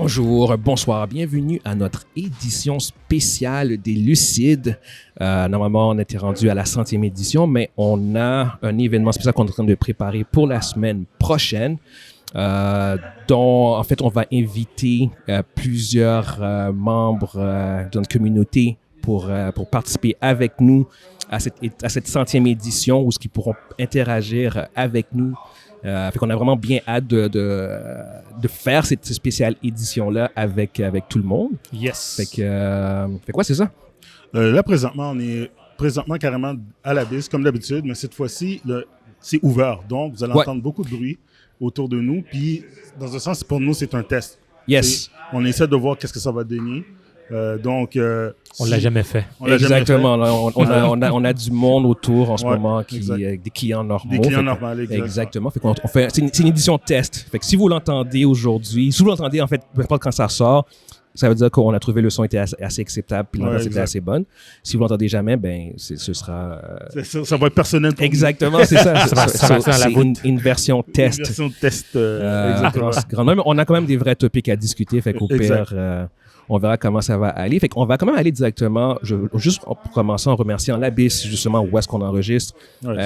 Bonjour, bonsoir, bienvenue à notre édition spéciale des Lucides. Normalement, on était rendu à la 100e édition, mais on a un événement spécial qu'on est en train de préparer pour la semaine prochaine, dont en fait on va inviter plusieurs membres de notre communauté pour participer avec nous à cette 100e édition où ils pourront interagir avec nous. Fait qu'on a vraiment bien hâte de faire cette spéciale édition-là avec tout le monde. Yes. Fait quoi, c'est ça? Là, présentement, on est carrément à l'Abysse, comme d'habitude, mais cette fois-ci, c'est ouvert. Donc, vous allez entendre beaucoup de bruit autour de nous. Puis, dans un sens, pour nous, c'est un test. Yes. On essaie de voir qu'est-ce que ça va donner. On l'a jamais fait. Exactement. Là, on a du monde autour en ce moment des clients normaux. Des clients normaux, exactement. Fait qu'on c'est une édition test. Fait que si vous l'entendez aujourd'hui, si vous l'entendez en fait, peu importe quand ça sort, ça veut dire qu'on a trouvé le son était assez acceptable puis l'ambiance était assez bonne. Si vous l'entendez jamais, ben ce sera. Ça va être personnel. Pour exactement, c'est ça. C'est une version test. Une version test. Exactement. Mais on a quand même des vrais topics à discuter. Fait qu'au pire. On verra comment ça va aller. Fait qu'on va quand même aller directement, juste pour commencer en remerciant l'Abysse, justement, où est-ce qu'on enregistre.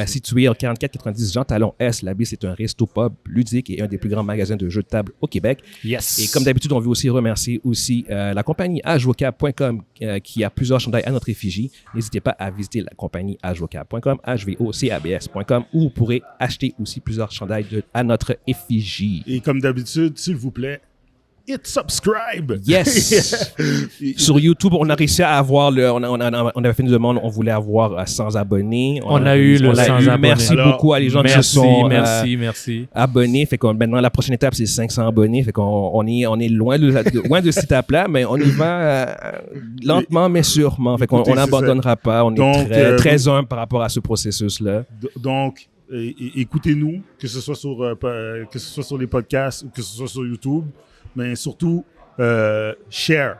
Situé en 4490 Jean Talon S. L'Abysse est un resto-pub ludique et un des plus grands magasins de jeux de table au Québec. Yes. Et comme d'habitude, on veut aussi remercier la compagnie ajvocab.com qui a plusieurs chandails à notre effigie. N'hésitez pas à visiter la compagnie ajvocab.com, hvocabs.com, où vous pourrez acheter aussi plusieurs chandails à notre effigie. Et comme d'habitude, s'il vous plaît, hit subscribe. Yes. Sur YouTube, on a réussi à avoir on avait fait une demande, on voulait avoir 100 abonnés. On a eu 100 abonnés. Merci beaucoup à les gens qui se sont merci. abonnés. Fait que maintenant, la prochaine étape, c'est 500 abonnés. Fait qu'on est loin de cette étape-là, mais on y va lentement, mais sûrement. Fait qu'on n'abandonnera pas. On est très humble par rapport à ce processus-là. Donc, écoutez-nous, que ce soit sur les podcasts ou que ce soit sur YouTube. Mais surtout, share,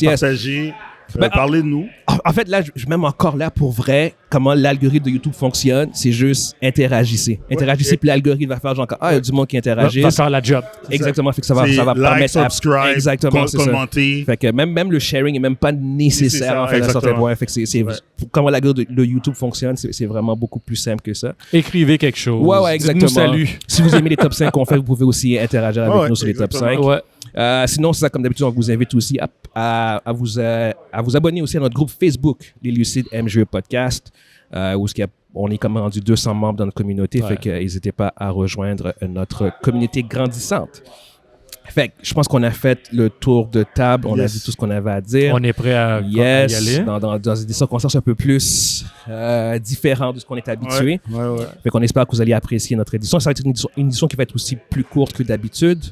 partager, parler de nous. En fait, là, je même encore là pour vrai, comment l'algorithme de YouTube fonctionne, c'est juste interagissez. Interagissez, puis l'algorithme va faire genre, il y a du monde qui interagit. Va faire la job. Exactement, fait que ça va permettre subscribe, exactement, commenter. Fait que même le sharing est même pas nécessaire en fait, à certains points. Fait que comment l'algorithme de YouTube fonctionne, c'est vraiment beaucoup plus simple que ça. Écrivez quelque chose. Ouais, exactement. Dites-nous salut. Si vous aimez les top 5 qu'on fait, vous pouvez aussi interagir avec nous sur les top 5. Ouais. Sinon, c'est ça, comme d'habitude, on vous invite aussi à vous abonner aussi à notre groupe Facebook, les Lucides MGE Podcast, où on est comme rendu 200 membres dans notre communauté. Fait que n'hésitez pas à rejoindre notre communauté grandissante. Fait que je pense qu'on a fait le tour de table, on a dit tout ce qu'on avait à dire. On est prêt à y aller. Dans des circonstances un peu plus différentes de ce qu'on est habitué. Fait qu'on espère que vous allez apprécier notre édition. Ça va être une édition qui va être aussi plus courte que d'habitude.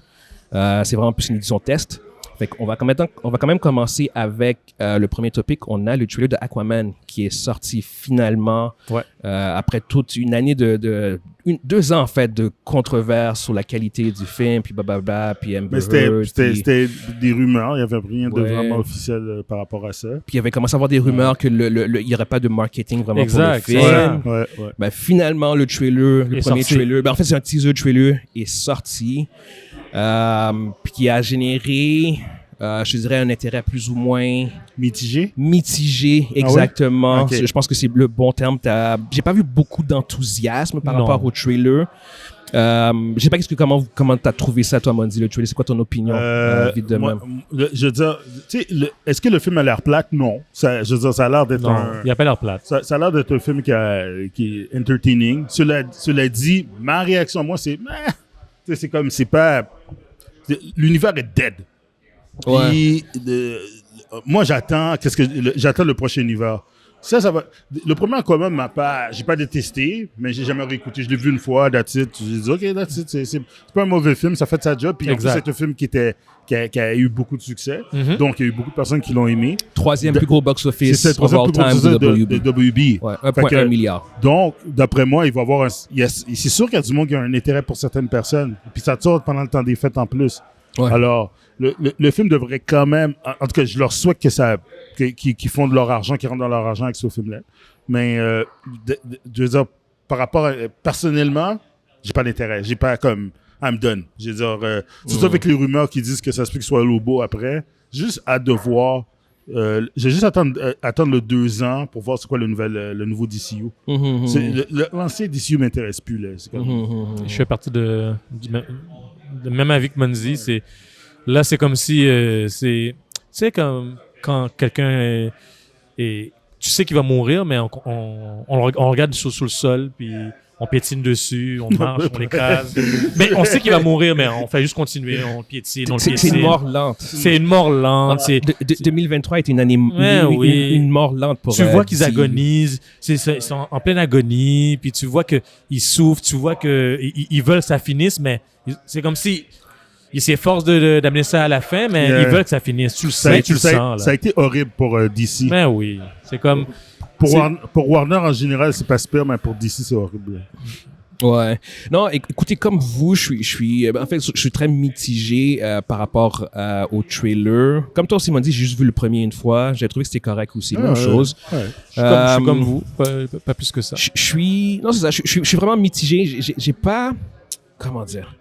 C'est vraiment plus une édition test. Fait qu'on va quand même commencer avec le premier topic. On a le trailer de Aquaman qui est sorti finalement après toute une année 2 ans en fait de controverse sur la qualité du film, puis blablabla, puis Amber Heard. C'était des rumeurs, il n'y avait rien de vraiment officiel par rapport à ça. Puis il y avait commencé à avoir des rumeurs que il n'y aurait pas de marketing vraiment pour le film. Ben, finalement, le premier trailer, en fait c'est un teaser trailer, est sorti. Puis qui a généré, je dirais, un intérêt plus ou moins mitigé, exactement. Okay. Je pense que c'est le bon terme. J'ai pas vu beaucoup d'enthousiasme par rapport au trailer. Je sais pas comment t'as trouvé ça, toi, Mondi, le trailer. C'est quoi ton opinion, vite de même? Je veux dire, tu sais, est-ce que le film a l'air plate? Non. Je veux dire, ça a l'air d'être il a pas l'air plate. Ça a l'air d'être un film qui est entertaining. Cela dit, ma réaction, moi, c'est... c'est comme, c'est pas... L'univers est dead. Puis, moi, j'attends le prochain univers. Ça va... Le premier Aquaman j'ai pas détesté, mais j'ai jamais réécouté. Je l'ai vu une fois, that's it. J'ai dit, OK, that's it. C'est pas un mauvais film, ça fait sa job. Puis en plus, c'est un film qui a eu beaucoup de succès. Mm-hmm. Donc, il y a eu beaucoup de personnes qui l'ont aimé. Troisième plus gros box-office of all time de WB. Ouais, 1,1 milliard. Donc, d'après moi, il va y avoir c'est sûr qu'il y a du monde qui a un intérêt pour certaines personnes. Puis ça tourne pendant le temps des fêtes en plus. Ouais. Alors, le film devrait quand même... En tout cas, je leur souhaite qu'ils font de leur argent, qu'ils rentrent dans leur argent avec ce film-là. Mais, je veux dire, par rapport personnellement, j'ai pas d'intérêt. J'ai pas comme... I'm done. Je veux dire, surtout avec les rumeurs qui disent que ça se peut qu'il soit Lobo après. Juste hâte de voir. J'ai juste attendre le 2 ans pour voir c'est quoi le nouveau DCU. L'ancien DCU m'intéresse plus. Là. C'est comme... Je fais partie de même avis que Monzi. Là, c'est comme si... tu sais, quand quelqu'un est... Tu sais qu'il va mourir, mais on regarde sous le sol, puis on piétine dessus, on marche, on l'écrase. Mais on sait qu'il va mourir, mais on fait juste continuer, on piétine, on le piétine. C'est une mort lente. C'est une mort lente. 2023 est une année, une mort lente pour tu vois qu'ils agonisent, ils sont en pleine agonie, puis tu vois qu'ils souffrent, tu vois qu'ils veulent que ça finisse, mais c'est comme si... Ils s'efforcent d'amener ça à la fin, mais ils veulent que ça finisse. Tu le sais, tu le sens. Ça a été horrible pour DC. Ben oui. C'est comme... Pour Warner, en général, c'est pas super, mais pour DC, c'est horrible. Ouais. Non, écoutez, comme vous, je suis très mitigé par rapport au trailer. Comme toi aussi, m'a dit, j'ai juste vu le premier une fois. J'ai trouvé que c'était correct aussi. Même chose. Ouais. Je suis comme vous. Pas plus que ça. Non, c'est ça. Je suis vraiment mitigé. J'ai pas... Comment dire?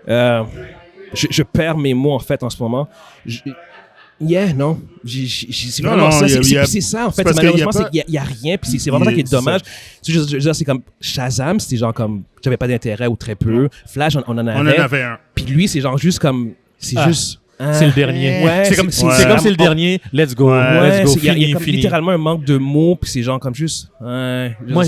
Je perds mes mots en fait en ce moment. Non. C'est vraiment ça. C'est ça en fait. Malheureusement, il y a rien. Puis c'est vraiment ça qui est dommage. Je veux dire, c'est comme Shazam, c'était genre comme j'avais pas d'intérêt ou très peu. Flash, on en avait un. Puis lui, c'est genre juste comme juste. C'est le dernier. Ouais, c'est comme c'est le dernier. Let's go. Ouais, let's go. Il y a littéralement un manque de mots, puis c'est genre comme juste. Moi,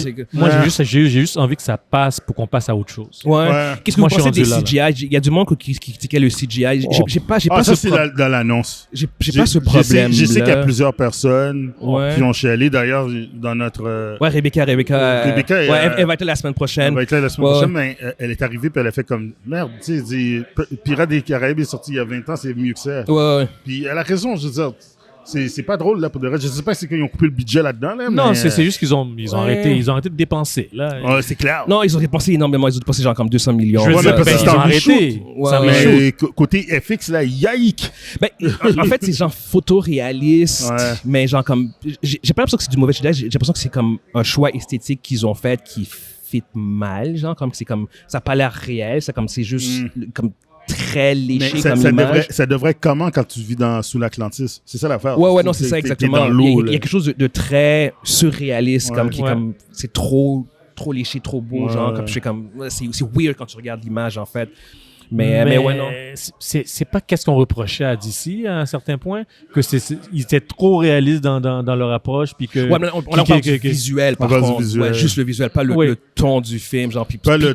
j'ai juste envie que ça passe pour qu'on passe à autre chose. Ouais. Qu'est-ce que vous pensez des CGI? Il y a du monde qui critiquait le CGI. J'ai pas ça, c'est dans l'annonce. J'ai pas ce problème. Je sais qu'il y a plusieurs personnes qui ont chialé. D'ailleurs, dans notre. Ouais, Rebecca. Elle va être là la semaine prochaine. Elle va être là la semaine prochaine, mais elle est arrivée, puis elle a fait comme merde. Tu sais, Pirates des Caraïbes est sorti il y a 20 ans, c'est mieux que ça. Ouais. Puis elle a raison, je veux dire, c'est pas drôle là pour de vrai. Je sais pas si c'est qu'ils ont coupé le budget là-dedans. Là, non, mais... c'est juste qu'ils ont arrêté de dépenser. Là. Ouais, c'est clair. Non, ils ont dépensé énormément. Ils ont dépensé genre comme 200 millions. Je veux dire, parce qu'ils ont arrêté. Mais côté FX, là, yike. Ben, en fait, c'est genre photoréaliste, mais genre comme... J'ai pas l'impression que c'est du mauvais CGI. J'ai l'impression que c'est comme un choix esthétique qu'ils ont fait qui fit mal, genre comme c'est comme... Ça n'a pas l'air réel, c'est juste comme... très léché comme image. Ça devrait être comment quand tu vis sous l'Atlantis? C'est ça l'affaire. Ouais, non, c'est ça exactement. Il y a quelque chose de très surréaliste, comme c'est trop léché, trop beau, genre comme je sais comme c'est weird quand tu regardes l'image en fait. Mais ouais, non. C'est pas qu'est-ce qu'on reprochait à DC à un certain point, que ils étaient trop réalistes dans leur approche, puis que. Ouais, mais on parle du visuel, par contre. Ouais, juste le visuel, pas le ton du film, genre. Pas le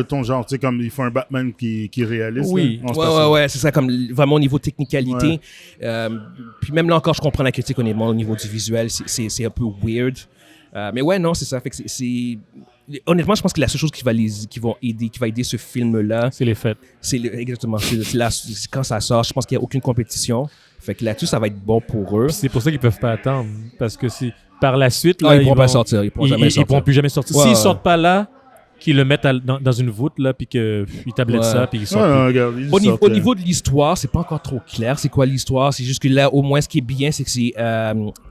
ton, genre, tu sais, comme ils font un Batman qui est réaliste. Oui. Ouais, c'est ça, comme vraiment au niveau technicalité. Puis même là encore, je comprends la critique honnêtement au niveau du visuel, c'est un peu weird. Mais ouais, non, c'est ça. Fait que c'est honnêtement, je pense que la seule chose qui va aider ce film-là, c'est les fêtes. Exactement. C'est quand ça sort, je pense qu'il n'y a aucune compétition. Fait que là-dessus, ça va être bon pour eux. Puis c'est pour ça qu'ils peuvent pas attendre, parce que si par la suite, là, ils pourront pas sortir. Ils pourront plus jamais sortir. S'ils sortent pas là, qu'ils le mettent dans une voûte là, puis qu'ils tablettent ça, puis ils sortent. Au niveau de l'histoire, c'est pas encore trop clair. C'est quoi l'histoire? C'est juste que là, au moins, ce qui est bien, c'est que c'est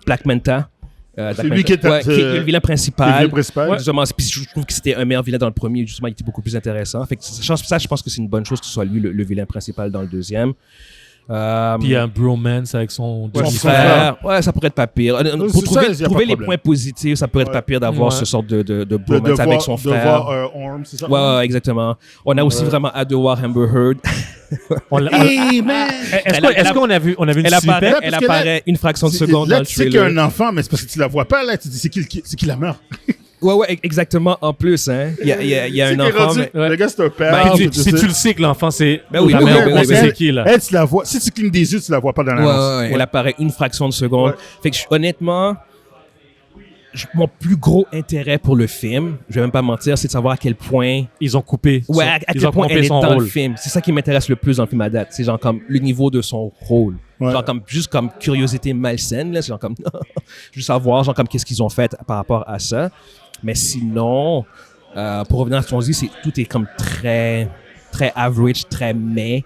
Black Manta. C'est lui qui est le vilain principal. Justement, je trouve que c'était un meilleur vilain dans le premier. Justement, il était beaucoup plus intéressant. Fait que je pense que c'est une bonne chose que ce soit lui le vilain principal dans le deuxième. Puis il y a un bromance avec son frère. Ouais, ça pourrait être pas pire. Pour trouver les points positifs, ça pourrait être pas pire d'avoir ce sort de bromance avec son frère. De voir Orm, c'est ça? Ouais, exactement. On a aussi vraiment hâte de voir Amber Heard. Est-ce qu'on a vu une snippet? Elle apparaît une fraction de seconde dans le trailer. Tu sais qu'il y a un enfant, mais c'est parce que tu la vois pas, là. Tu dis, c'est qui la meurt? Ouais, exactement. En plus, hein. Il y a un enfant. Le gars, c'est un père. Si tu le sais que l'enfant, c'est la mère, c'est qui, là? Elle, tu la vois. Si tu clignes des yeux, tu la vois pas dans l'annonce. Elle apparaît une fraction de seconde. Fait que honnêtement, mon plus gros intérêt pour le film, je vais même pas mentir, c'est de savoir à quel point ils ont coupé. Ouais, à quel point elle est dans le film. C'est ça qui m'intéresse le plus dans le film à date. C'est genre comme le niveau de son rôle. Genre comme juste comme curiosité malsaine là, c'est genre comme juste savoir genre comme qu'est-ce qu'ils ont fait par rapport à ça. Mais sinon, pour revenir à ce qu'on dit, tout est comme très très average, très mais.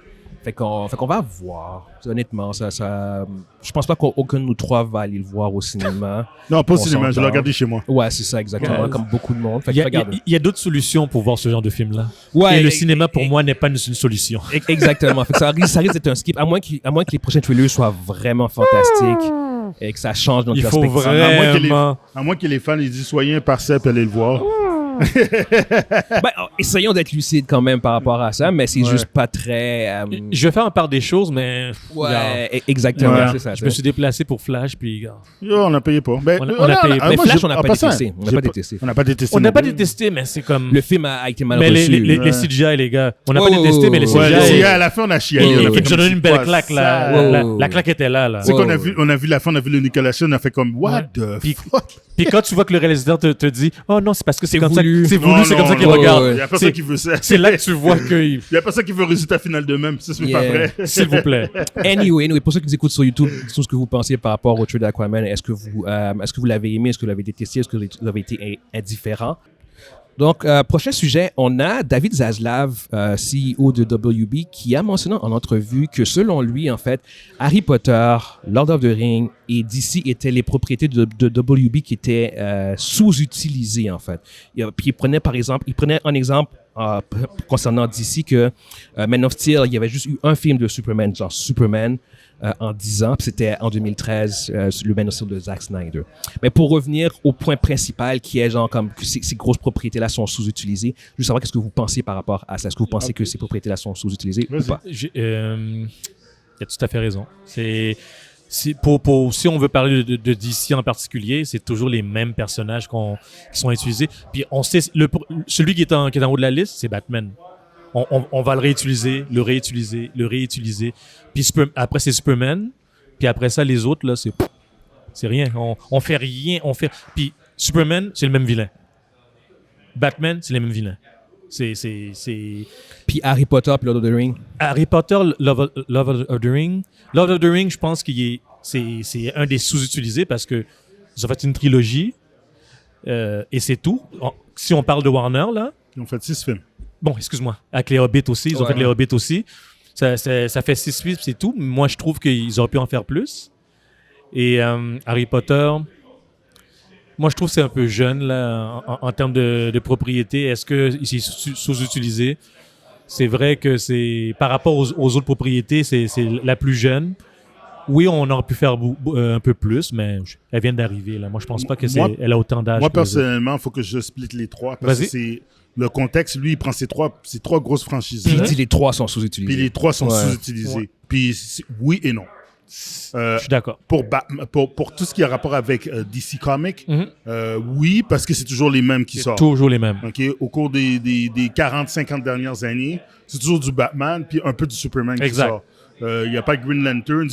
Fait qu'on va voir. Honnêtement, je pense pas qu'aucun de nous trois va aller le voir au cinéma. Non, pas au On cinéma, je s'entend. l'ai regardé chez moi. Ouais, c'est ça, exactement, Ouais. comme beaucoup de monde. Fait Il que regarde. y a d'autres solutions pour voir ce genre de film-là. Ouais, Et le et- cinéma, pour moi, n'est pas une solution. Exactement. Fait que ça risque d'être un skip, à moins que les prochains trailers soient vraiment fantastiques et que ça change notre Il faut perspective. vraiment... À moins que les fans ils disent soyez impartial puis allez le voir. Ben, essayons d'être lucides quand même par rapport à ça, mais c'est Ouais. juste pas très. Je vais faire un part des choses, mais... regarde, Exactement, Ouais. c'est ça. je me suis déplacé pour Flash, puis... regarde. Yo, on n'a payé pas. Ben, On a payé pas. Mais moi, Flash, j'ai- on n'a en pas passant, détesté. On n'a j'ai pas détesté. On n'a pas détesté. On n'a non pas plus. détesté, mais c'est comme... Le film a été mal Mais reçu. les CGI, les gars, on n'a Ouais, pas ouais, détesté, ouais, mais les ouais. Ouais, CGI... les gars, à la fin, on a chialé. il On a fait nous a comme donné si une belle quoi, claque, ça. là. Ouais, La ouais. claque était là. C'est Ouais, qu'on a ouais. vu, on a vu la fin, on a vu le Nicolas Cage, on a fait comme what Ouais. the Puis- fuck. Puis quand tu vois que le réalisateur te dit « Oh non, c'est parce que c'est C'est comme voulu. ça, c'est Non, voulu, c'est non, comme ça qu'il non, regarde. ouais. Il y a personne C'est- qui veut ça. C'est là que tu vois que... Il y a personne qui veut le résultat final de même. Ça, c'est Yeah. pas vrai. S'il vous plaît. Anyway, pour ceux qui nous écoutent sur YouTube, dites-nous ce que vous pensez par rapport au trailer d'Aquaman. Est-ce que vous l'avez aimé? Est-ce que vous l'avez détesté? Est-ce que vous avez été indifférent? Donc, prochain sujet, on a David Zaslav, CEO de WB, qui a mentionné en entrevue que selon lui, en fait, Harry Potter, Lord of the Rings et DC étaient les propriétés de WB qui étaient sous-utilisées, en fait. Puis il prenait un exemple concernant DC que Man of Steel, il y avait juste eu un film de Superman, genre Superman, en 10 ans, puis c'était en 2013, le Man of Steel de Zack Snyder. Mais pour revenir au point principal, qui est genre comme que ces grosses propriétés-là sont sous-utilisées, je veux savoir qu'est-ce que vous pensez par rapport à ça. Est-ce que vous pensez que ces propriétés-là sont sous-utilisées ou Vas-y. pas? Il a tout à fait raison. Si on veut parler de DC en particulier, c'est toujours les mêmes personnages qui sont utilisés. Puis on sait, celui qui est en haut de la liste, c'est Batman. On va le réutiliser. Puis après, c'est Superman. Puis après ça, les autres, là, c'est rien. On fait rien. Puis Superman, c'est le même vilain. Batman, c'est les mêmes vilains. C'est Puis Harry Potter, puis Lord of the Rings. Harry Potter, Love of the Ring. Love of the Ring, je pense c'est un des sous-utilisés parce que ils ont fait une trilogie et c'est tout. Si on parle de Warner, là, Ils ont fait 6 films. bon, excuse-moi, avec les Hobbits aussi, ils ont Ouais, fait les Hobbits aussi. Ça fait 6 films, c'est tout. Moi, je trouve qu'ils auraient pu en faire plus. Et Harry Potter, moi, je trouve que c'est un peu jeune là, en termes de propriété. Est-ce que c'est sous-utilisé? C'est vrai que c'est par rapport aux autres propriétés, c'est la plus jeune. Oui, on aurait pu faire un peu plus, mais elle vient d'arriver. Là. Moi, je pense pas qu'elle a autant d'âge. Moi, que les autres. personnellement, il faut que je split les trois. Parce que Vas-y. c'est le contexte, lui, il prend ces trois grosses franchises. Puis il dit les trois sont sous-utilisés. Puis les trois sont Ouais. sous-utilisés. Ouais. Puis oui et non. Je suis d'accord. Pour tout ce qui a rapport avec DC Comics, Mhm. oui, parce que c'est toujours les mêmes qui C'est sortent. toujours les mêmes. OK? Au cours des 40-50 dernières années, c'est toujours du Batman puis un peu du Superman Exact. qui sort. Il n'y a pas Green Lantern.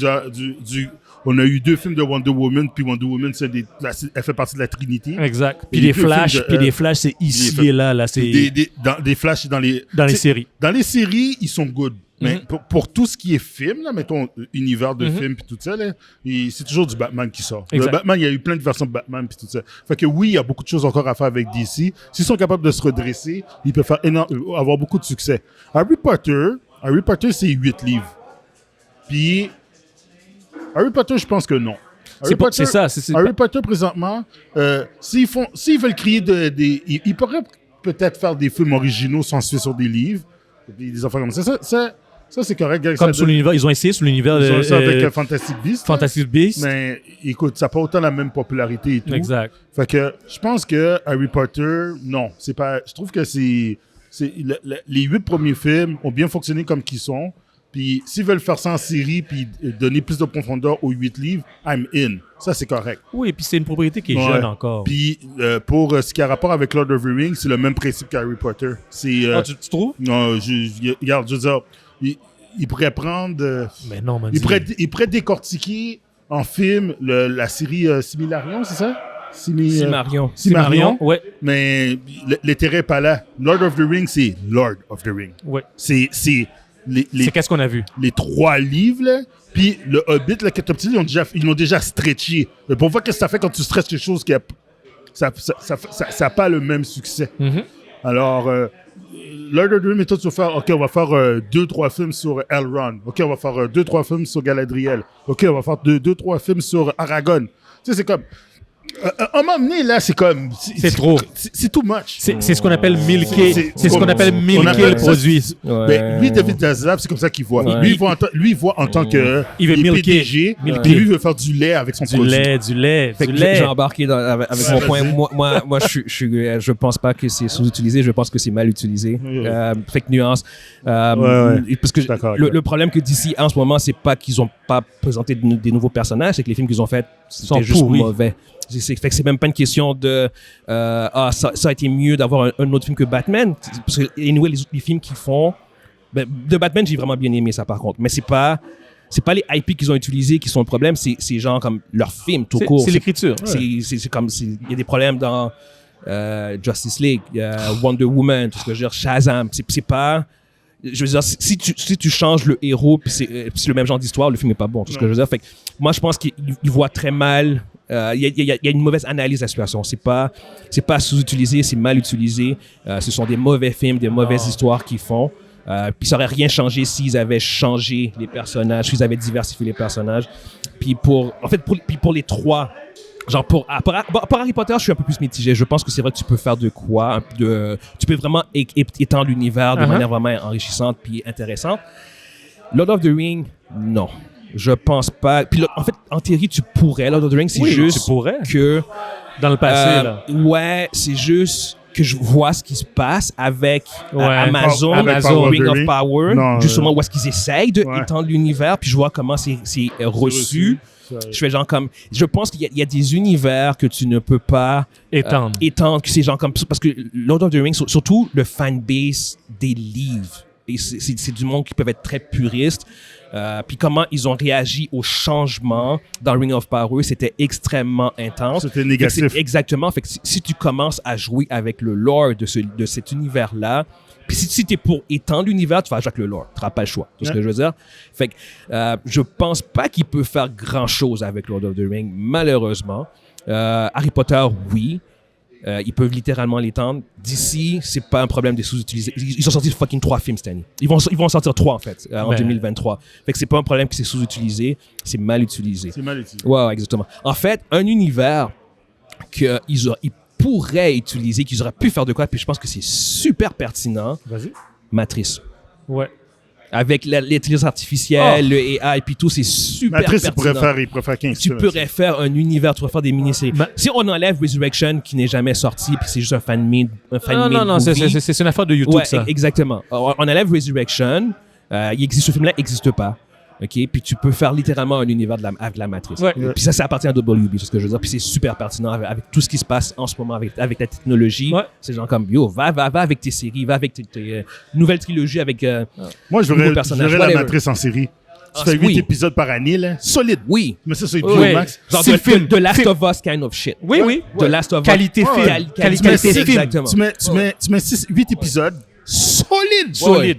On a eu 2 films de Wonder Woman, puis Wonder Woman, elle fait partie de la Trinité. Exact. Puis Et les puis le film Flash, de- c'est ici les- et là. Là, c'est Des Flash dans les... dans les tu sais, séries. Dans les séries, ils sont good. Mais Mhm. pour tout ce qui est film, là, mettons, univers de Mhm. film puis tout ça, là, c'est toujours du Batman qui sort. Exact. Le Batman, il y a eu plein de versions de Batman puis tout ça. Fait que oui, il y a beaucoup de choses encore à faire avec DC. S'ils sont capables de se redresser, ils peuvent avoir beaucoup de succès. Harry Potter, c'est 8 livres. Puis, Harry Potter, je pense que non. C'est ça. Harry Potter, présentement, s'ils veulent créer ils pourraient peut-être faire des films originaux sans se fier sur des livres, et des affaires comme ça. Ça, c'est correct. Gary, Comme ça sur l'univers, ils ont essayé sur l'univers ils ont ça avec de Fantastic Beasts. Fantastic Beasts. Mais écoute, ça n'a pas autant la même popularité et tout. Exact. Fait que je pense que Harry Potter, non. C'est pas. Je trouve que les 8 premiers films ont bien fonctionné comme qu'ils sont. Puis s'ils veulent faire ça en série puis donner plus de profondeur aux 8 livres, I'm in. Ça, c'est correct. Oui, et puis c'est une propriété qui est Ouais. jeune encore. Puis pour ce qui a rapport avec Lord of the Rings, c'est le même principe qu'Harry Potter. C'est. Tu trouves? Non, regarde, je veux dire, il pourrait prendre. Mais non, man. Il pourrait décortiquer en film la série Similarion, c'est ça? Simarion. Simarion. Ouais. Mais l'intérêt n'est pas là. Lord of the Rings, c'est Lord of the Rings. Ouais. C'est C'est qu'est-ce qu'on a vu? les 3 livres, là. Puis le Hobbit, là, que t'as petit, ils l'ont déjà stretché. Mais pour voir qu'est-ce que ça fait quand tu stretches quelque chose ça n'a pas le même succès. Mhm. Alors, Lord of the Rings, mais toi, tu vas faire, OK, on va faire 2-3 films sur Elrond. OK, on va faire 2-3 films sur Galadriel. OK, on va faire 2-3 films sur Aragorn. Tu sais, c'est comme... un moment donné, là, c'est comme... C'est trop. C'est too much. C'est ce qu'on appelle milquer. C'est ce qu'on appelle milquer le produit. Ben, lui, David Zaslav, c'est comme ça qu'il voit. Ouais. Lui, il voit en tant que Il veut milquer. PDG, Milquer. puis lui, il veut faire du lait avec son produit. Du lait. Fait que j'ai embarqué avec mon point. Moi, je pense pas que c'est sous-utilisé. Je pense que c'est mal utilisé. Fait que nuance. Parce que le problème que DC a en ce moment, c'est pas qu'ils ont pas présenté des nouveaux personnages, c'est que les films qu'ils ont faits c'était juste mauvais. Fait que c'est même pas une question de ça a été mieux d'avoir un autre film que Batman, parce que anyway, les films qu'ils font, de Batman j'ai vraiment bien aimé ça par contre, mais c'est pas les IP qu'ils ont utilisés qui sont le problème, c'est genre comme leur film tout court. C'est l'écriture. C'est comme il y a des problèmes dans Justice League, Wonder Woman, tout ce que je veux dire, Shazam, c'est pas, je veux dire, si tu changes le héros puis c'est le même genre d'histoire, le film est pas bon, tout ce que je veux dire. Fait que moi je pense qu'il voit très mal. Il y a une mauvaise analyse de la situation. C'est pas sous-utilisé, c'est mal utilisé. Ce sont des mauvais films, des mauvaises histoires qu'ils font. Puis ça aurait rien changé s'ils avaient changé les personnages, s'ils avaient diversifié les personnages. Puis pour les trois, genre pour Harry Potter, je suis un peu plus mitigé. Je pense que c'est vrai que tu peux faire de quoi, tu peux vraiment étendre l'univers de manière vraiment enrichissante puis intéressante. Lord of the Rings, non. Je pense pas. Puis là, en fait, en théorie, tu pourrais. Lord of the Rings, c'est juste que... Dans le passé, là. Ouais, c'est juste que je vois ce qui se passe avec Amazon, Ring of Power, justement, où est-ce qu'ils essayent d'étendre l'univers, puis je vois comment c'est reçu. Je fais genre comme... Je pense qu'il y a des univers que tu ne peux pas étendre, que c'est genre comme... Parce que Lord of the Rings, surtout le fanbase des livres, et c'est du monde qui peuvent être très puristes. Puis comment ils ont réagi au changement dans Ring of Power, c'était extrêmement intense. C'était négatif. Exactement. Fait que si tu commences à jouer avec le lore de cet univers-là, puis si tu es pour étendre l'univers, tu vas jouer avec le lore. Tu n'auras pas le choix. Tout ce que je veux dire. Fait que je pense pas qu'il peut faire grand-chose avec Lord of the Rings, malheureusement. Harry Potter, oui. Ils peuvent littéralement l'étendre. D'ici, c'est pas un problème de sous-utiliser. Ils ont sorti fucking 3 films cette année. Ils vont en sortir 3 en fait, en 2023. Fait que c'est pas un problème que c'est sous-utilisé, c'est mal utilisé. C'est mal utilisé. Ouais, exactement. En fait, un univers qu'ils pourraient utiliser, qu'ils auraient pu faire de quoi, puis je pense que c'est super pertinent. Vas-y. Matrice. Ouais. Avec l'intelligence artificielle, le AI, puis tout, c'est super Matrice, pertinent. il pourrait faire 15 Tu pourrais faire un univers, tu pourrais faire des mini-séries. Si on enlève Resurrection, qui n'est jamais sorti, puis c'est juste un fan-made Non, c'est une affaire de YouTube, ouais, ça. Exactement. On enlève Resurrection, ce film-là n'existe pas. OK? Puis tu peux faire littéralement un univers avec la Matrice. Ouais. Puis ça appartient à WB, c'est ce que je veux dire. Puis c'est super pertinent avec tout ce qui se passe en ce moment avec la technologie. Ouais. C'est genre comme, va avec tes séries, va avec tes nouvelles trilogies avec moi, je verrais la Matrice en série. Tu fais 8 épisodes par année, là. Solide. Oui. Mais ça, c'est du max. Genre The Last of Us kind of shit. Oui. The Last of Us. Qualité film. Qualité film. Exactement. Tu mets 8 épisodes. Solide.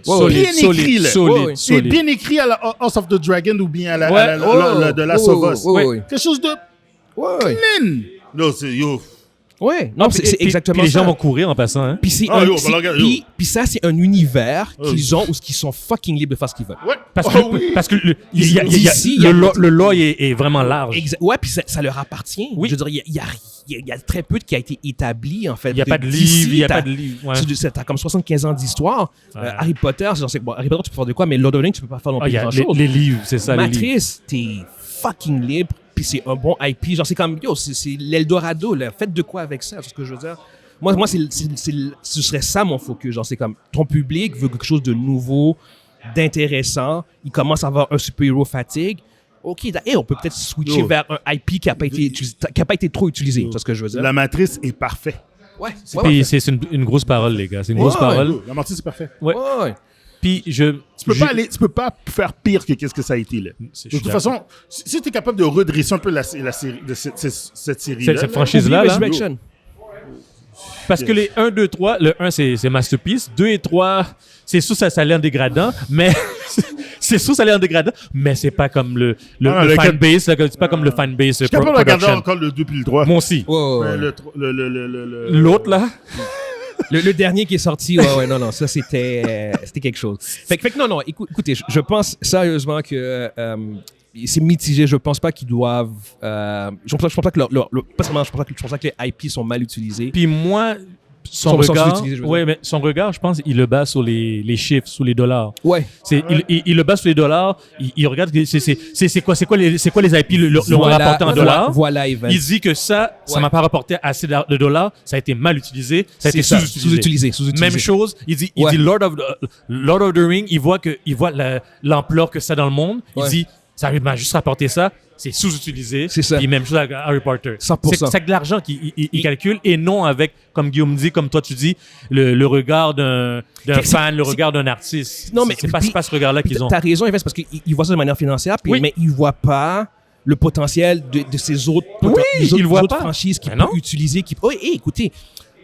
Bien écrit, là. Solide. Bien écrit à la House of the Dragon ou bien à la The Last of Us. Quelque chose de clean. Là, c'est Ouais, non, c'est exactement ça. Puis les gens vont courir en passant, hein. Puis ça, c'est un univers qu'ils ont où ils sont fucking libres de faire ce qu'ils veulent. Ouais. Parce que le lore est vraiment large. Ouais, puis ça leur appartient. Oui. Je veux dire, il y a très peu qui a été établi, en fait. Il n'y a pas de livre, T'as comme 75 ans d'histoire. Harry Potter, Harry Potter, tu peux faire de quoi, mais Lord of the Rings, tu peux pas faire non plus grand-chose. Les livres, c'est ça, Matrice, t'es fucking libre. Puis c'est un bon IP. Genre, c'est comme, c'est l'Eldorado, là. Faites de quoi avec ça, c'est ce que je veux dire. Moi ce serait ça mon focus. Genre, c'est comme, ton public veut quelque chose de nouveau, d'intéressant. Il commence à avoir un super-héros fatigue. OK, on peut peut-être switcher vers un IP qui n'a pas été trop utilisé. C'est ce que je veux dire. La Matrice est parfaite. Ouais. C'est une grosse parole, les gars. C'est une grosse parole. La Matrice est parfaite. Ouais. Puis tu peux pas faire pire que qu'est-ce que ça a été là. De toute façon, si tu es capable de redresser un peu la série de cette série-là, cette franchise-là, Resurrection. Parce que les 1, 2, 3, le 1 c'est Masterpiece, 2 et 3 c'est sûr ça allait en dégradant, mais c'est sûr ça allait en dégradant, mais c'est pas comme le fanbase, c'est pas comme le fanbase. Je suis capable de regarder encore le 2 puis le 3. Moi aussi. L'autre L'autre là. Le dernier qui est sorti, non, ça c'était quelque chose. Fait que non, écoutez, je pense sérieusement que c'est mitigé. Je pense pas qu'ils doivent. Je pense pas que je pense pas que les IP sont mal utilisés. Puis moi, son regard, je pense, il le base sur les chiffres, sur les dollars. Ouais. Il le base sur les dollars. Il regarde que c'est quoi les IP le rapporté en dollars. Voilà, Evan. Il dit que ça m'a pas rapporté assez de dollars. Ça a été mal utilisé. Ça a été sous-utilisé. Même chose. Il dit Lord of the Ring. Il voit l'ampleur que ça a dans le monde. Il dit ça m'a juste rapporté ça. C'est sous-utilisé. C'est ça. Et même chose avec Harry Potter. 100%. C'est de l'argent qu'il calcule et non avec, comme Guillaume dit, comme toi tu dis, le regard d'un fan, le regard d'un artiste. Non, mais c'est pas ce regard-là qu'ils ont. T'as raison, Yves, parce qu'ils voient ça de manière financière, mais ils voient pas le potentiel de ces autres, franchises qu'ils peuvent utiliser. Écoutez,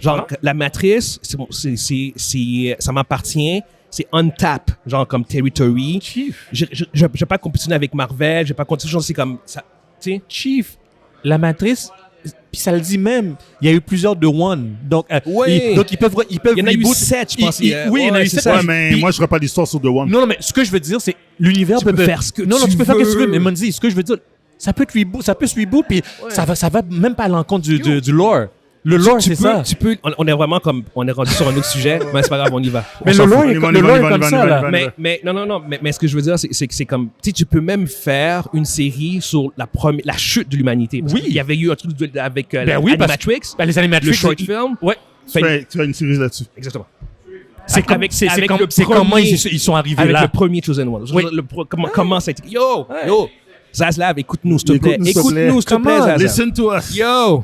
genre, la Matrice, ça m'appartient. C'est untap, genre comme territory. Chief. Je vais pas compétitionner avec Marvel, je vais pas continuer, genre c'est comme ça, tu sais. Chief, la Matrice, puis ça le dit même, il y a eu plusieurs de One. Donc, donc ils peuvent il y en a eu 7, je pense. Oui, il y en a eu 7. Ouais, mais moi, je ferais pas l'histoire sur The One. Non, mais ce que je veux dire, c'est l'univers peut faire ce que tu peux faire ce que tu veux, mais Monzi, ce que je veux dire, ça peut se reboot, puis ça va même pas à l'encontre du lore. Le lore, c'est ça. On est vraiment comme, on est rendu sur un autre sujet, mais c'est pas grave, on y va. Mais le lore est comme ça, là. Mais non, mais ce que je veux dire, c'est que c'est comme, tu sais, tu peux même faire une série sur la chute de l'humanité. Oui. Il y avait eu un truc avec Animatrix. Les Animatrix. Le short film. Ouais. Tu as une série là-dessus. Exactement. C'est comment ils sont arrivés là. Avec le premier Chosen One. Comment ça a été. Yo! Zaslav, écoute-nous, s'il te plaît. Écoute-nous, s'il te plaît, Zaslav. Listen to us. Yo,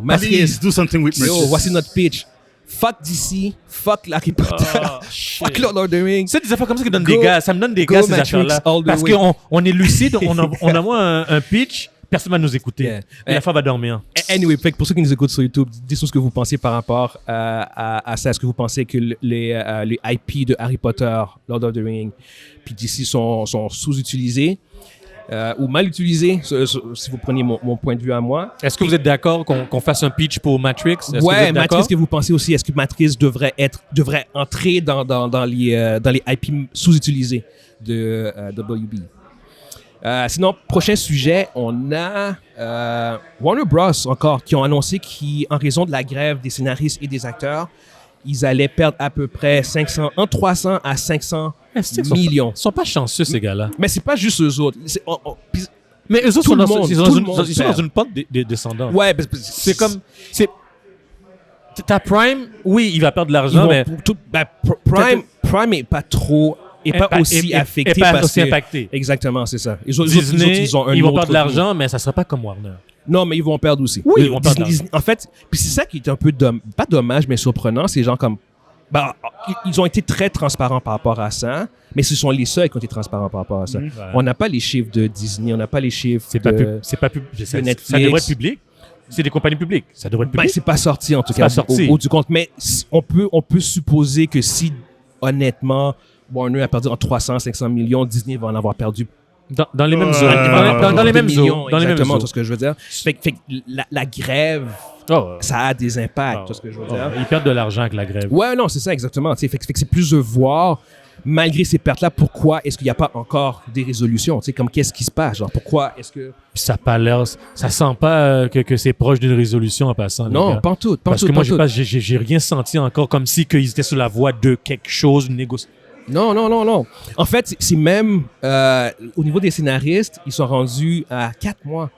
Matrice. Please do something with Matrice. Yo, voici notre pitch. Fuck DC, fuck Harry Potter, fuck Lord of the Rings. C'est des affaires comme ça qui donnent des gaz. Ça me donne des gaz, ces affaires-là. Parce qu'on est lucide, on envoie un pitch, personne va nous écouter. Et la femme va dormir. Anyway, pour ceux qui nous écoutent sur YouTube, dites-nous ce que vous pensez par rapport à ça. Est-ce que vous pensez que les IP de Harry Potter, Lord of the Rings, puis DC sont sous-utilisés? Ou mal utilisé, si vous preniez mon point de vue à moi. Est-ce que vous êtes d'accord qu'on fasse un pitch pour Matrix? Ouais, Matrix, qu'est-ce que vous pensez aussi? Est-ce que Matrix devrait entrer dans les IP sous-utilisés de WB? Sinon, prochain sujet, on a Warner Bros. Encore, qui ont annoncé qu'en raison de la grève des scénaristes et des acteurs, ils allaient perdre à peu près 300 à 500 millions. Ils sont pas chanceux, ces gars-là. Mais c'est pas juste eux autres. Mais eux autres sont dans une pente descendante. Ouais, c'est comme... Ta Prime, oui, il va perdre de l'argent, mais... Prime n'est pas trop... Et pas aussi affecté. Et pas aussi impacté. Exactement, c'est ça. Disney, ils vont perdre de l'argent, mais ça sera pas comme Warner. Non, mais ils vont perdre aussi. Oui, ils vont perdre. En fait, puis c'est ça qui est un peu pas dommage, mais surprenant. C'est gens comme... ils ont été très transparents par rapport à ça, mais ce sont les seuls qui ont été transparents par rapport à ça. On n'a pas les chiffres de Disney, on n'a pas les chiffres de Netflix. Ça devrait être public. C'est des compagnies publiques. Ça devrait être public. C'est pas sorti, en tout cas, au bout du compte. Mais on peut supposer que si, honnêtement, Warner a perdu en 300-500 millions, Disney va en avoir perdu dans les mêmes zones. Dans les mêmes zones. Exactement, c'est ce que je veux dire. Fait que la grève, ça a des impacts, c'est ce que je veux dire. Ils perdent de l'argent avec la grève. Ouais, non, c'est ça, exactement. Fait que c'est plus de voir, malgré ces pertes-là, pourquoi est-ce qu'il n'y a pas encore des résolutions? Comme qu'est-ce qui se passe? Genre, pourquoi est-ce que... Ça n'a pas l'air... Ça sent pas que c'est proche d'une résolution en passant. Non, pas en tout. Parce que moi, j'ai rien senti encore comme si qu'ils étaient sur la voie de quelque chose, une négociation. Non. En fait, c'est même au niveau des scénaristes, ils sont rendus à 4 mois.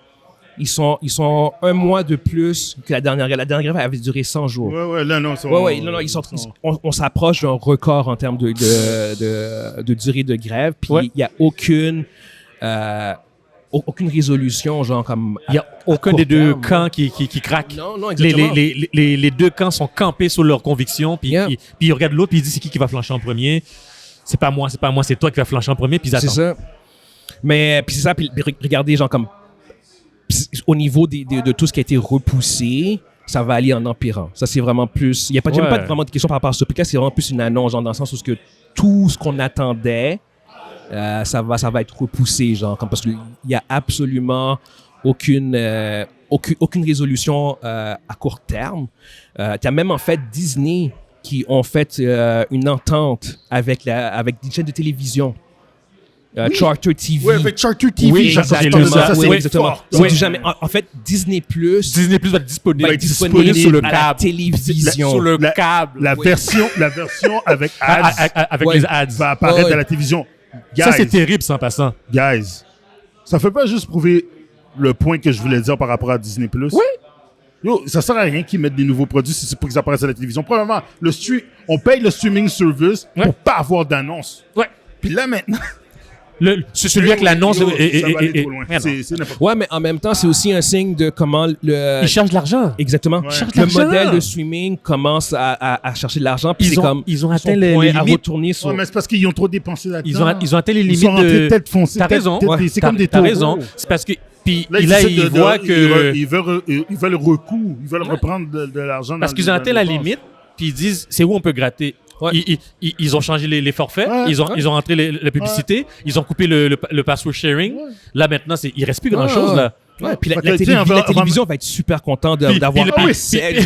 Ils sont 1 mois de plus que la dernière. La dernière grève avait duré 100 jours. On s'approche d'un record en termes de durée de grève. Puis il n'y a aucune résolution, genre comme... Il n'y a aucun des deux camps qui craque. Non, exactement. Les deux camps sont campés sur leurs convictions. Puis ils regardent l'autre, puis ils disent c'est qui va flancher en premier. C'est pas moi, c'est toi qui vas flancher en premier, puis ils attendent. C'est ça. Mais puis c'est ça, puis regardez, genre comme au niveau de tout ce qui a été repoussé, ça va aller en empirant. Ça, c'est vraiment plus... Il n'y a pas vraiment de questions par rapport à ce truc-là, c'est vraiment plus une annonce, genre dans le sens où tout ce qu'on attendait, ça va être repoussé, genre, parce qu'il n'y a absolument aucune résolution à court terme. Tu as même, en fait, Disney qui ont fait une entente avec des chaînes de télévision. Charter TV. Oui, avec Charter TV. Oui, exactement. ça, Oui, c'est exactement. fort. C'est Oui. du jamais. En fait, Disney Plus Disney Plus va être disponible, va être disponible sur le à la câble. télévision. Sur le La- câble. La version avec ads Avec Ouais. les ads. va apparaître Ouais. à la télévision. Guys, Ça, c'est terrible, ça, en passant. guys, ça fait pas juste prouver le point que je voulais dire par rapport à Disney+. Oui. Yo, ça sert à rien qu'ils mettent des nouveaux produits si c'est pour qu'ils apparaissent à la télévision. Premièrement, on paye le streaming service Ouais. pour pas avoir d'annonce. Ouais. Puis là, maintenant... C'est celui avec l'annonce. Yo, ça va aller trop loin. Merde. C'est n'importe Ouais, mais en même temps, c'est aussi un signe de comment le. Ils cherchent de l'argent. Exactement. Ouais. Le l'argent. modèle de streaming commence à chercher de l'argent. Puis c'est comme. Ils ont son atteint les point à limites. retourner sur. Ouais, mais c'est parce qu'ils ont trop dépensé là-dedans. Ils ont atteint les Ils limites sont rentrés de. tête foncée. T'as raison. C'est comme des T'as taureaux. raison. C'est parce que. Puis Là, là, essaient ils voient que. Ils veulent recours. Ils veulent reprendre de l'argent. Parce dans qu'ils les- ont dans atteint les la dépenses. limite, puis ils disent c'est où on peut gratter. Ouais. Ils ont changé les forfaits, Ouais. ils ont rentré la publicité, ils ont coupé le password sharing. Ouais. Là, maintenant, il reste plus grand-chose. Là. Ouais, puis Fait que, tu sais, on va- la télévision va être super contente d'avoir puis le- accès.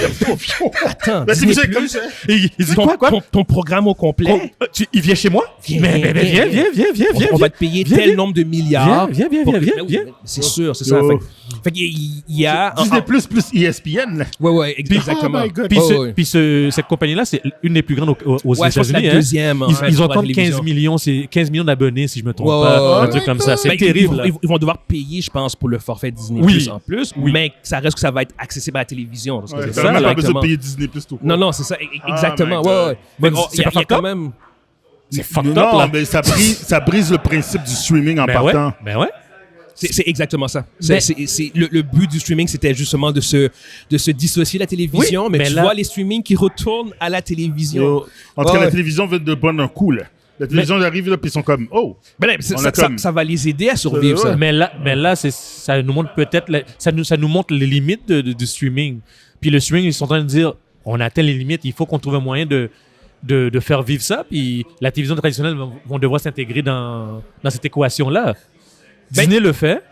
Attends, Ben, c'est Disney+, comme ça. Et il dit ton, quoi? ton programme au complet. Il vient chez moi? Viens, Mais viens. On va te payer viens, tel viens. nombre de milliards. Viens. pour que- Viens. Ben oui, C'est sûr, c'est ça. Yo. Fait qu'il y a. Disney plus ESPN. Là. Ouais, exactement. Oh my God. Puis, Ouais, ouais. cette compagnie-là, c'est une des plus grandes aux Ouais, je pense que c'est États-Unis. la deuxième. en fait, Ils ont pour la comme télévision. 15 millions d'abonnés, si je me trompe Ouais, pas. ouais, Un truc comme ça. C'est Ben, terrible. là. ils vont devoir payer, je pense, pour le forfait Disney Oui. Plus en plus, Oui. mais ça reste que ça va être accessible à la télévision. Parce que Ouais, c'est t'as ça, même pas besoin exactement. de payer Disney plus tout. Non, c'est ça, exactement. my Ouais, God. ouais. Mais Mais bon, c'est il y a pas fucked quand up? même. C'est fucked up, Non, là. mais ça brise le principe du streaming en Ben ouais. partant. Ben ouais. C'est exactement ça. Mais- Le but du streaming, c'était justement de se dissocier de la télévision, Oui, mais mais tu là- vois les streamings qui retournent à la télévision. Yo, en tout cas, Ouais. la télévision veut de prendre un coup, là. La télévision arrive, là, puis ils sont comme, oh. Ben là, On a comme- ça va les aider à survivre, Ouais. ça. Mais là, ça nous montre peut-être, ça nous montre les limites du streaming. Puis le streaming, ils sont en train de dire, on atteint les limites, il faut qu'on trouve un moyen de faire vivre ça. Puis la télévision traditionnelle vont devoir s'intégrer dans cette équation-là. Ben, Disney le fait.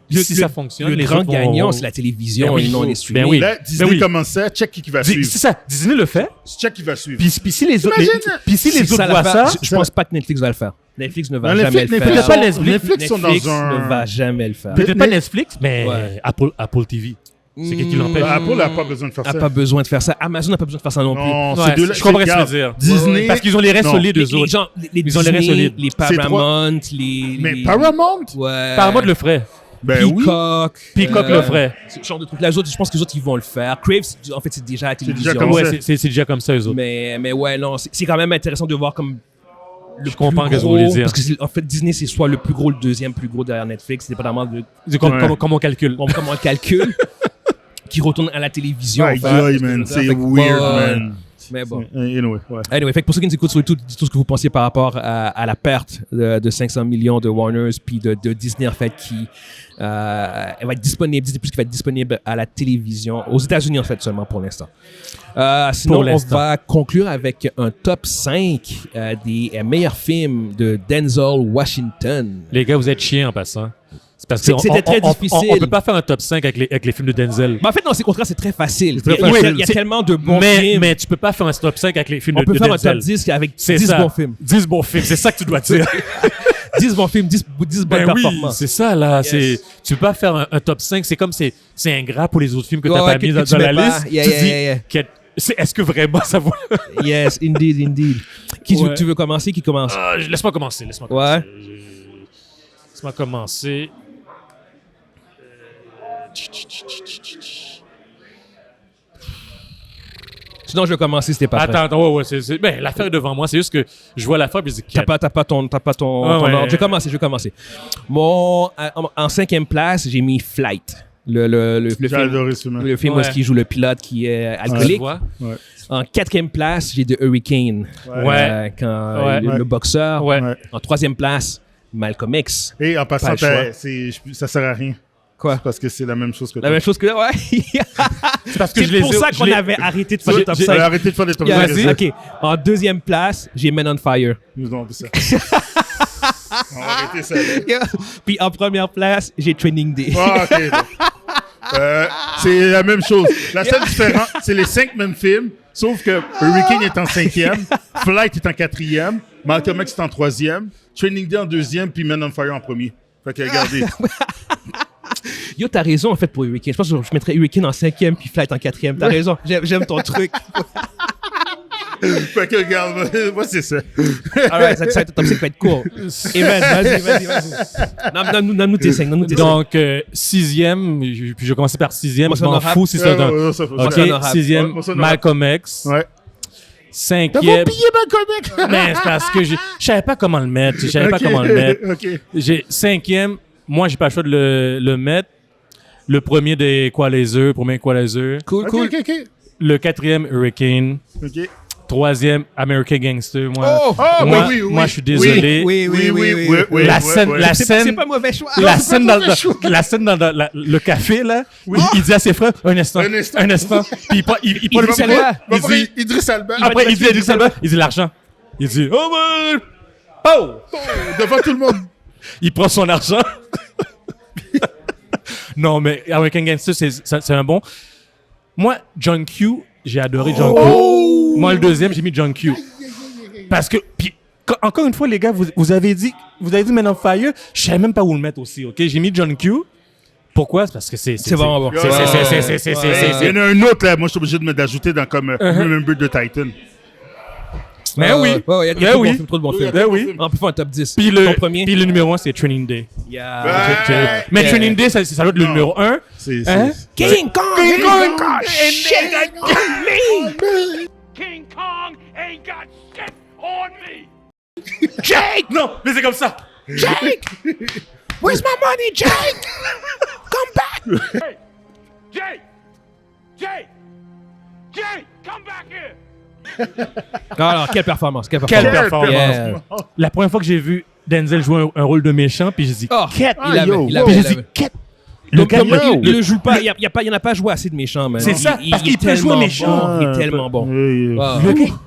Si ça fonctionne, le les grand autres vont- gagnant, c'est la télévision Ben oui. et non les Ben streamings. oui. Là, Disney Ben oui. commence ça, check qui va suivre. C'est ça, Disney le fait. Check qui va suivre. Puis si les autres, T'imagines? puis si les C'est autres ça voient l'affaire. ça, Je pense pas que Netflix va le faire. Netflix ne va Non, jamais le Netflix faire. pas Netflix. Netflix sont dans un... ne va jamais le faire. peut-être pas Netflix, mais Ouais. Apple TV. C'est qui l'empêche. Apple n'a pas besoin de faire n'a ça. pas besoin de faire ça. Amazon n'a pas besoin de faire ça non plus. Non, Ouais, c'est deux-là. je comprends ce que tu veux Regarde, dire. Disney... Parce qu'ils ont les restes Non. solides, eux Les autres. gens, les Ils ont les restes Disney, solides. les C'est Paramount, Mais les... Paramount? Ouais. Paramount le ferait. Ben oui. Peacock le ferait. Ce genre de trucs. Les autres, je pense que les autres, ils vont le faire. Crave, en fait, c'est déjà à la télévision. déjà comme Ouais, ça. c'est déjà comme ça, eux autres. Mais ouais, non, c'est quand même intéressant de voir comme le Je comprends plus ce que vous gros, voulez dire. parce que en fait, Disney, c'est soit le plus gros, le deuxième plus gros derrière Netflix, dépendamment de C'est comme, Ouais. comme on calcule. comment on le calcule, qui retourne à la télévision. Aïe, en fait. aïe, man. C'est Fait que, weird, ouais. man. Mais bon. Anyway, ouais. Anyway, fait que pour ceux qui nous écoutent sur YouTube, dites tout ce que vous pensiez par rapport à la perte de 500 millions de Warners puis de Disney, en fait, qui elle va être disponible, Disney Plus qui va être disponible à la télévision, aux États-Unis, en fait, seulement pour l'instant. Sinon, Pour on l'instant. va conclure avec un top 5 des meilleurs films de Denzel Washington. Les gars, vous êtes chiens en passant. C'est parce que C'était très difficile. On peut pas faire un top 5 avec les films de Denzel. Mais en fait, non, c'est au contraire, c'est très facile. C'est très Il y a- facile. il y a C'est- tellement de bons films. Mais tu peux pas faire un top 5 avec les films On de peut faire un Denzel. top 10 avec C'est 10 ça. bons films. 10 bons films, c'est ça que tu dois dire. 10 bons films, 10 bonnes Ben oui, performances. c'est ça, là. Yes. Tu peux pas faire un top 5. C'est comme c'est ingrat pour les autres films que Ouais, t'as ouais, pas mis que dans tu la mets pas. liste. Yeah, tu yeah, dis, yeah, yeah. est-ce que vraiment ça vaut... Yes, indeed. Ouais. Tu veux commencer? Qui commence? Laisse-moi commencer. Ouais. Laisse-moi commencer. Sinon, je vais commencer si t'es pas prêt. Attends, ouais, ben, l'affaire est devant moi. C'est juste que je vois l'affaire et je dis... T'as pas ton Ouais, ton ouais. ordre. Je vais commencer. Bon, en 5e place, j'ai mis Flight. Le J'ai film, adoré ce film. le film où Ouais. est-ce qu'il joue le pilote qui est Tu alcoolique. vois? En 4e place, j'ai The Hurricane. Ouais. Quand Ouais. le boxeur. Ouais. Ouais. En 3e place, Malcolm X. Et en passant, Pas le choix. ça sert à rien. Quoi? Parce que c'est la même chose que La toi. même chose que ouais. C'est parce que je C'est les pour ai- ça je qu'on les- avait arrêté de faire le top j'ai- 5. Arrêtez de faire des top Yeah, 5. ok. En 2e place, j'ai Men on Fire. Nous avons ça. On va arrêter ça. Puis en première place, j'ai Training Day. Ah, ok. Bon. C'est la même chose. La seule différence, c'est les 5 mêmes films, Sauf que Hurricane est en 5e, Flight est en 4e, Malcolm X est en 3e, Training Day en 2e, puis Men on Fire en premier. Fait que regardez. Yo, t'as raison, en fait, pour Hurricane. Je pense que je mettrais Hurricane en 5e puis Flight en 4e. T'as raison. J'aime ton truc. Fait que regarde, moi c'est ça. Alright, ça top 5 va être court. Evan, vas-y. Donne-nous tes 5. Donc, 6e, puis je vais commencer par 6e, Moi, je m'en honorable. fous si c'est un... Ouais, ça, Ok, c'est honorable. 6e, Ouais, moi, c'est honorable. Malcolm X. Ouais. 5e... T'as pillé Malcolm X! Mais c'est parce que je savais pas comment le mettre. Je savais pas comment le mettre. OK. J'ai 5e, moi, j'ai pas le choix de le mettre. Le premier des Equalizer, premier Equalizer. Cool. OK. Le 4e, Hurricane. OK. 3e, American Gangster. Moi, Oh! moi, oui. moi, je suis désolé. Oui. La scène, la C'est scène, pas mauvais choix. la scène dans le café, là, il dit à ses frères, un instant. Puis il prend le Idriss petit Elba. il dit, Idriss Elba. après, il dit Idriss Elba, il dit l'argent. Il dit, oh man! Oh! Devant tout le monde. Il prend son argent. Non, mais American Gangster, c'est un bon. Moi, John Q, j'ai adoré John Q. Moi, le deuxième, j'ai mis John Q. Parce que, puis, encore une fois, les gars, vous avez dit Men on Fire, je savais même pas où le mettre aussi, ok? J'ai mis John Q. Pourquoi? Parce que c'est vraiment bon. Il y en a un autre, là. Moi, je suis obligé de me d'ajouter dans comme Remember the Titan. Mais oui. Il y a trop de bons films. Ben oui. On peut faire un top 10. Puis Ton premier? Puis le numéro 1, c'est Training Day. Yeah. Mais Training Day, ça doit être le numéro 1. C'est Hein? King Kong! King Kong ain't got shit on me! Jake! Non, mais c'est comme ça. Jake! Where's my money, Jake? Come back! Jay! Come back here! Alors, quelle performance. Quelle performance. performance. Yeah. La première fois que j'ai vu Denzel jouer un rôle de méchant, puis j'ai dit, Oh, Cat! il avait. Puis j'ai dit, Cat! Le gars, Il ne joue pas. Il n'y en a pas joué assez de méchants, man. C'est ça, parce qu'il peut jouer méchant. Il est tellement bon. Ah.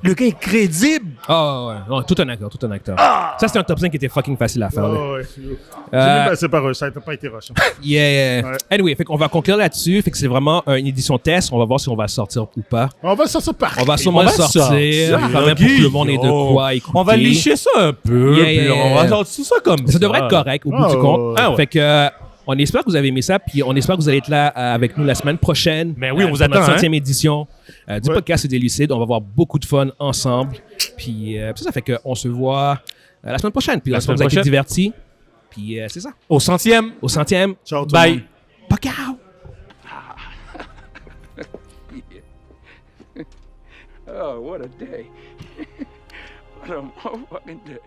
le gars est crédible. Ah ouais. Non, tout un acteur. Ça, c'est un top 5 qui était fucking facile à faire. là. C'est pas rush, ça n'a pas été rush. Yeah. Ouais. Anyway, fait qu'on va conclure là-dessus. Fait que c'est vraiment une édition test. On va voir si on va sortir ou pas. On va sortir par. On va sûrement le sortir. Quand même pour que le monde ait de quoi écouter. On va licher ça un peu, puis on va sortir ça comme ça. Ça devrait être correct au bout du compte. Ah ouais. Fait que on espère que vous avez aimé ça, puis on espère que vous allez être là avec nous la semaine prochaine. Ben oui, on vous pour notre attend, 100e édition du podcast des Lucides. On va avoir beaucoup de fun ensemble. Puis ça fait qu'on se voit la semaine prochaine. Puis la semaine, vous avez été divertis. Puis c'est ça. Au 100e. Au 100e. Ciao, tout le Bye. monde. Pacao! Oh, what a day. What a motherfucking day.